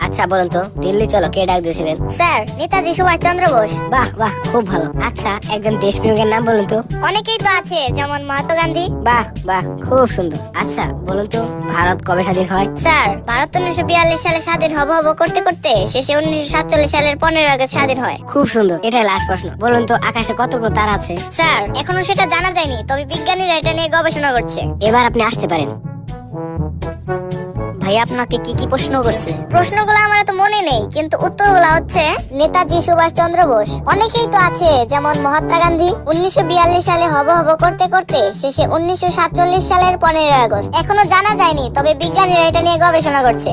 আচ্ছা বলুন তো, দিল্লি চলো কে ডাক দিয়েছিলেন? স্যার, নেতাজি সুভাষ চন্দ্র বোস। বাহ বাহ, খুব ভালো। আচ্ছা, একজন দেশপ্রেমিকের নাম বলুন তো। অনেকেই তো আছে, যেমন মহাত্মা গান্ধী। বাহ বাহ, খুব সুন্দর। আচ্ছা বলুন তো, ভারত কবে স্বাধীন হয়? স্যার, ভারত 1942 সালে স্বাধীন হব করতে করতে শেষে 1947 সালের 15 আগস্ট স্বাধীন হয়। খুব সুন্দর। এটাই লাস্ট প্রশ্ন। বলুন তো, আকাশে কতগুলো তারা আছে? স্যার, এখনো সেটা জানা যায়নি, তবে বিজ্ঞানীরা এটা নিয়ে গবেষণা করছে। এবার আপনি আসতে পারেন। ভাই আপনাকে কি কি প্রশ্ন করছে? প্রশ্নগুলো আমার তো মনে নেই, কিন্তু উত্তরগুলো হচ্ছে নেতাজি সুভাষ চন্দ্র বোস। অনেকেই তো আছে, যেমন মহাত্মা গান্ধী। 1942 সালে হব করতে করতে শেষে 1947 সালের 15 আগস্ট। এখনো জানা যায়নি, তবে বিজ্ঞানীরা এটা নিয়ে গবেষণা করছে।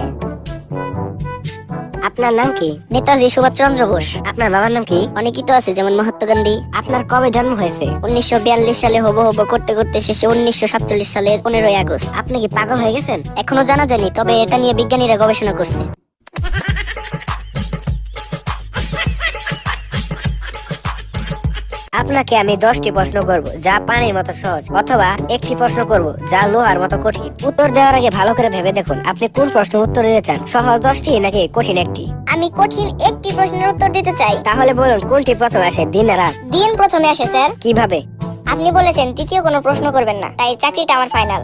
আপনার নাম কি? নেতাজি সুভাষ চন্দ্র বোস। আপনার বাবার নাম কি? অনেকেই তো আছে, যেমন মহাত্মা গান্ধী। আপনার কবে জন্ম হয়েছে? 1942 সালে হব করতে করতে শেষে 1947 সালের 15 আগস্ট। আপনি কি পাগল হয়ে গেছেন? এখনো জানা যায়নি, তবে এটা নিয়ে বিজ্ঞানীরা গবেষণা করছে। আপনাকে আমি 10টি প্রশ্ন করব যা পানির মতো সহজ, অথবা একটি প্রশ্ন করব যা লোহার মতো কঠিন। উত্তর দেওয়ার আগে ভালো করে ভেবে দেখুন আপনি কোন প্রশ্ন উত্তর দিতে চান, সহজ 10টি নাকি কঠিন একটি। আমি কঠিন একটি প্রশ্নের উত্তর দিতে চাই। তাহলে বলুন কোনটি প্রথমে আসে, দিন না রাত? দিন প্রথমে আসে স্যার। কিভাবে? আপনি বলেছেন তৃতীয় কোনো প্রশ্ন করবেন না, তাই চাকরিটা আমার ফাইনাল।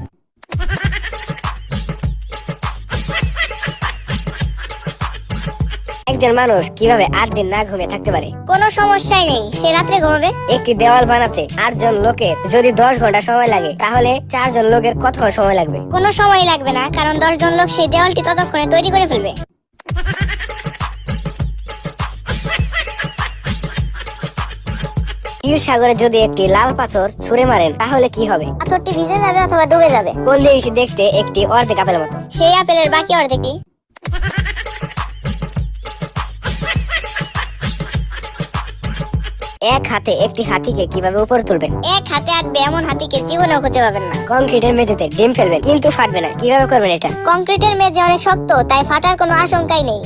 একজন মানুষ কিভাবে 8 দিন না ঘুমিয়ে থাকতে পারে? কোনো সমস্যাই নেই, সে রাত্রে ঘুমাবে। একটি দেওয়াল বানাতে 8 জন লোকের যদি 10 ঘন্টা সময় লাগে, তাহলে 4 জন লোকের কতক্ষণ সময় লাগবে? কোনো সময় লাগবে না, কারণ 10 জন লোক সেই দেওয়ালটি ততক্ষণে তৈরি করে ফেলবে। নীল সাগরে যদি একটি লাল পাথর ছুঁড়ে মারেন, তাহলে কি হবে? পাথরটি ভিজে যাবে অথবা ডুবে যাবে। কোন জিনিসটি দেখতে একটি অর্ধেক আপেলের মতো? সেই আপেলের বাকি অর্ধেকটি। এক হাতে একটি হাতিকে কিভাবে উপরে তুলবেন? এক হাতে আটবে এমন হাতিকে জীবনেও খুঁজে পাবেন না। কংক্রিটের মেঝেতে ডিম ফেলবেন, কিন্তু ফাটবে না, কিভাবে করবেন এটা? কংক্রিটের মেঝে অনেক শক্ত, তাই ফাটার কোনো আশঙ্কাই নেই।